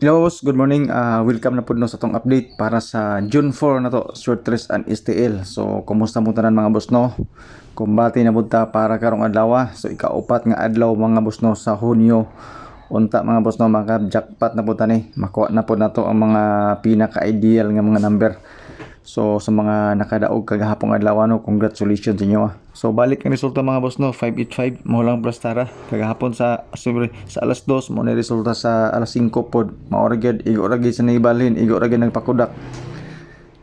Hello, boss. Good morning. Welcome na po no sa tong update para sa June 4 na to, short rest and STL. So, kumusta mo tanan mga boss no? Kumbati na budta para karong adlaw. So, ikaupat nga adlaw mga boss no sa Hunyo. Unta mga boss no, mga jackpot na po tani. Makuha na po nato ang mga pinaka-ideal nga mga number. So, sa mga nakadaog kagahapong adlaw no, congratulations sa inyo. So, balik ang resulta mga boss no, 585 mo lang plus tara. Kagahapon sa alas 2 mo na resulta sa alas 5 pod. Maoragad igo ragid sa naibalhin, igo ragid nagpakudak.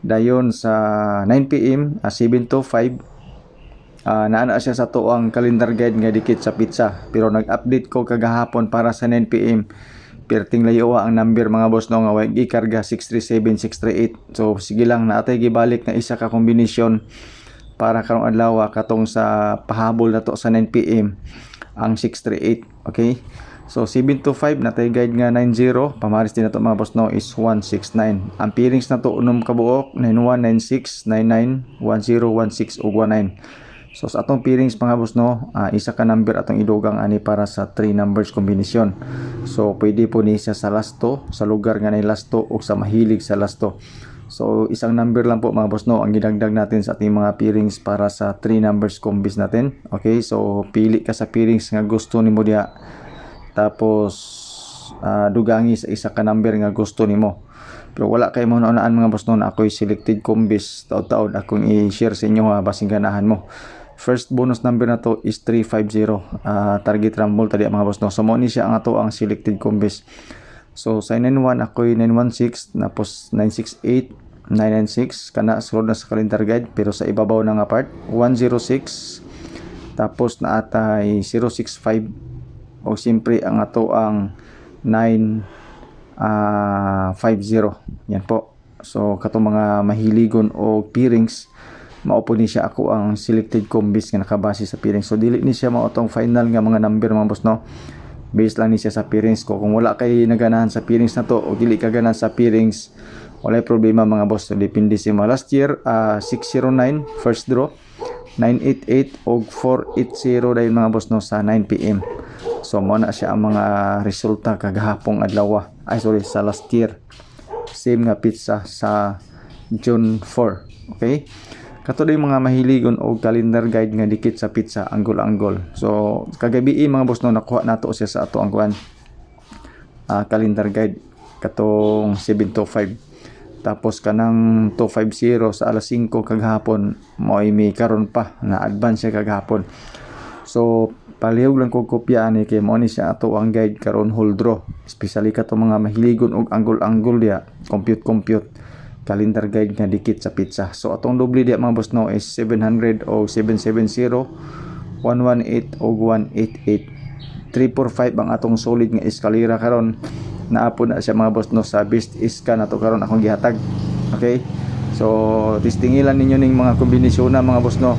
Dayon sa 9 PM, 7 to 5 naana siya sa tuang calendar guide nga dikit sa pizza, pero nag-update ko kagahapon para sa 9 PM. Perting layowa ang number mga boss no nga way gikarga 637 638. So sige lang naatay gibalik na isa ka kombinasyon para karong adlaw katong sa pahabol na to sa 9 PM ang 638. Okay, so 7 to 5 natay guide nga 90. Pamaris din na to mga boss no is 169. Ang pairings na to unom kabuok 91 96 99 10 16 ug 19. So sa atong pairings mga boss no, isa ka number atong idugang ani para sa 3 numbers kombinasyon. So pwede po ni siya sa lasto, sa lugar nga nay lasto o sa mahilig sa lasto. So isang number lang po mga boss no ang gidagdag natin sa ating mga pairings para sa 3 numbers combis natin. Okay, so pili ka sa pairings nga gusto nimo diha. Tapos dugangi sa isa ka number nga gusto nimo. Pero wala kay mo naunaan mga boss no na ako'y selected combis taud-taud akong i-share sa inyo basing ganahan mo. First bonus number na to is 350. Target rumble tadi mga boss no. So mo ni siya ang ato ang selected combis. So sa 91 ako'y 916 tapos 968 996 kana sulod na sa calendar guide pero sa ibabaw na nga part 106 tapos na atay 065 o siyempre ang ato ang 950. Yan po. So katong mga mahiligon o pairings maupo ni siya ako ang selected combis nga nakabase sa pairings. So dili ni siya mao tong final nga mga number mga boss no. Based lang ni siya sa pairings ko. Kung wala kay naganahan sa pairings na to o dili ka ganahan sa pairings, wala problema mga boss. So depende sa mga last year 609 first draw, 988 og 480 dahil mga boss no sa 9 PM. So mo na siya ang mga resulta kagahapong adlaw. Sa last year. Same nga pizza sa June 4. Okay? Kato din mga mahiligon o calendar guide nga dikit sa pizza anggol-anggol. So kagabi mga boss no nakuha nato siya sa ato ang kuan calendar guide katong 7 to 5. Tapos kanang 250 sa alas 5 kagahapon mo may karon pa na advance siya kagahapon. So palihog lang ko kopya ani kay mo ni siya ato ang guide karon whole draw. Especially katong mga mahiligon og anggol-anggol dia, compute calendar guide nga dikit sa pizza. So atong doble dia mga boss no is 700 o 770 118 o 188. 345 ang atong solid nga eskalera karon. Naapo na siya mga boss no sa best iska na to karon akong gihatag. Okay, so tistingilan ninyo ning mga kombinasyon na mga boss no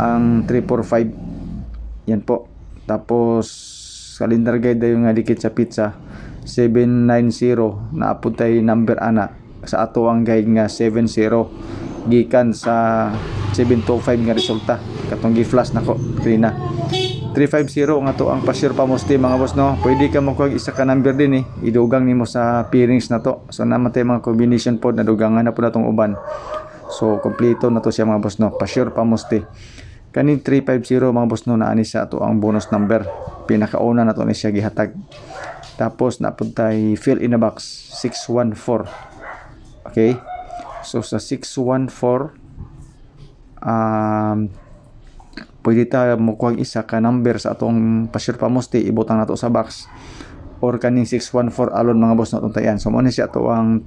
ang 345. Yan po. Tapos calendar guide dayon nga dikit sa pizza 790 naapod tay number ana sa ato ang guide nga 70 gikan sa 725 nga resulta katong gi-flash nako krina 350 nga to ang pa-sure pa mosti mga boss no. Pwede ka mo kag isa ka number din idugang nimo sa pairings na to. So namatay mga combination pod na dugangan na pod natong uban. So kompleto na to siya mga boss no, pa-sure pa mosti. Kaning 350 mga boss no naani sa ato ang bonus number. Pinakauna na to ni siya gihatag. Tapos napuntay fill in a box 614. Okay, so sa 614 pwede ta mo kuha isa ka number sa atong pa-sure pa mosti ibutang nato sa box or kaning 614 alon mga boss natong tayan. So mo ni siya to ang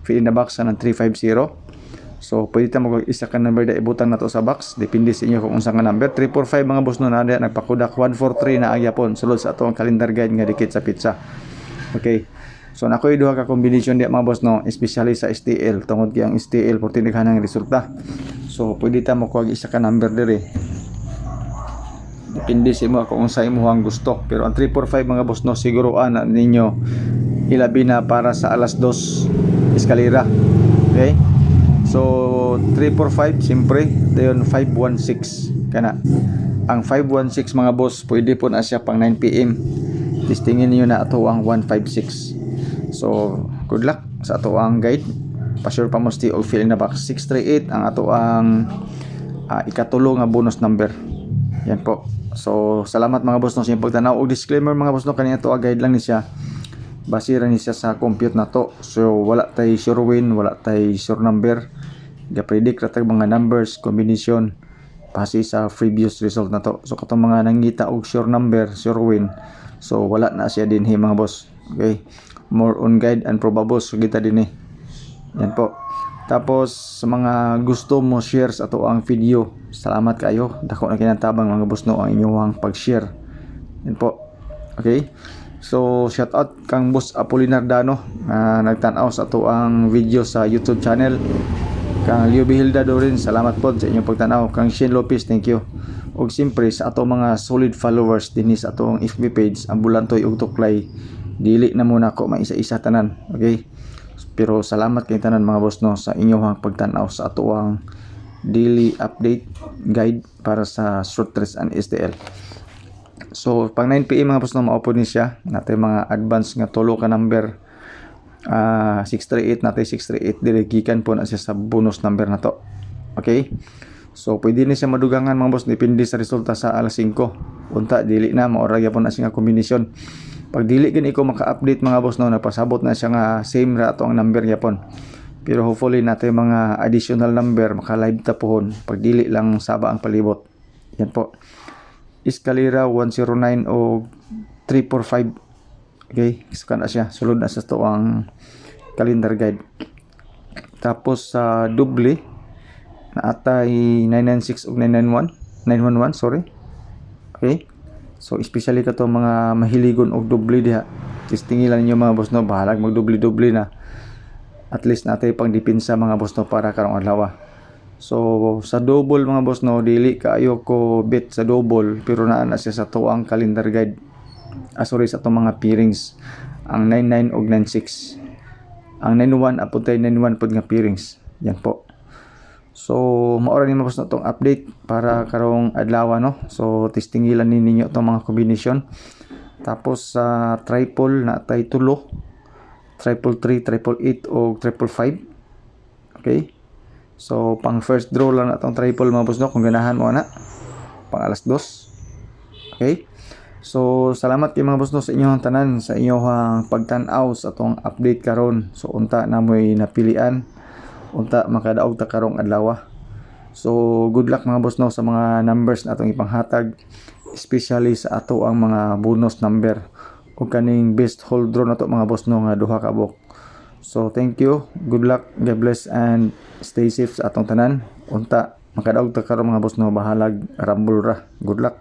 fill in the box sa 350. So pwede ta mo kuha isa ka number da ibutang nato sa box depende sa inyo kung unsa nga number. 345 mga boss no na nagpakudak 143 na agyapon sulod sa atong calendar guide nga dikit sa pizza. Okay, so nakoy duha ka combination di mga boss no, especially sa STL tungod kay ang STL porti naghanang resulta. So pwede ta mo kuha isa ka number diri. Depende sa imo kung unsa imo ang gusto. Pero ang 345 mga boss no siguro ana ninyo ilabi na para sa alas 2 eskalera. Okay? So 345 siyempre dayon 516 kana. Ang 516 mga boss pwede po na siya pang 9 PM. Testingin niyo na ato ang 156. So good luck sa ato ang guide. Pa-sure pa mo og fill in the box. 638 ang ato ang ikatulo nga bonus number. Yan po. So salamat mga boss no sa inyong pagtanaw. Og disclaimer mga boss no, kanina to guide lang ni siya. Basira ni siya sa compute na to. So wala tay sure win, wala tay sure number. Ga-predict ra tag mga numbers combination base sa previous result na to. So katong mga nangita og sure number, sure win. So wala na siya din mga boss. Okay. More on guide and probables so kita din Yan po. Tapos sa mga gusto mo share sa ato ang video, salamat kayo. Dako na kinatabang mga boss no ang inyong pag-share. Yan po. Okay? So shout out kang Boss Apolinar Dano nagtan-aw sa ato ang video sa YouTube channel. Kang Leo Bihilda do rin, salamat po sa inyong pagtanaw. Kang Shane Lopez, thank you. Og siyempre sa ato mga solid followers dinhi sa ato ang FB page, Ambulantoy ug Tuklay. Dili na muna ako maisa-isa tanan. Okay? Pero salamat kay tanan mga boss no sa inyong pagtan-aw sa ato ang daily update guide para sa short trace and STL. So pang 9 PM mga boss no maupo ni siya natay mga advance nga tulo ka number 638 natay 638 dili gikan po na siya sa bonus number na to. Okay? So pwede ni siya madugangan mga boss depende sa resulta sa alas 5. Unta dili na maura gyapon na siya nga kombinasyon. Pag dili gani ko maka-update mga boss no napasabot na siya nga same ra ato ang number gyapon. Pero hopefully natay mga additional number maka-live ta pohon pag dili lang saba ang palibot. Yan po. Escalera 109 o 345. Okay, suka na siya. Sulod na sa to ang calendar guide. Tapos sa double na atay 996 ug 911 sorry. Okay. So especially kato mga mahiligon og double diha. Tistingilan niyo mga boss no, bahalag mag double na. At least natay pang depensa mga boss no para karong adlaw. So sa double mga boss no, dili kaayo ko bet sa double pero naa na siya sa to ang calendar guide. Sorry sa itong mga pairings ang 99 ug 96 ang 91 apuntay 91 pod nga pairings yan po. So maura ni mapos na itong update para karong adlaw no. So testingilan ninyo itong mga combination. Tapos sa triple na tay tulo, triple 3, triple 8 o triple 5. Okay, so pang first draw lang na itong triple mga boss no kung ganahan mo na pang alas 2. Okay. So salamat kay mga boss no sa inyong tanan sa inyong pagtan-aw sa atong update karon. So unta na mo'y napilian, unta makadaog ta karong adlaw. So good luck mga boss no sa mga numbers na atong ipanghatag, especially sa ato ang mga bonus number o kaning best whole draw na to mga boss no nga duha ka bok. So thank you, good luck, God bless and stay safe sa atong tanan. Unta makadaog ta karong mga boss no, bahalag rambol ra. Good luck.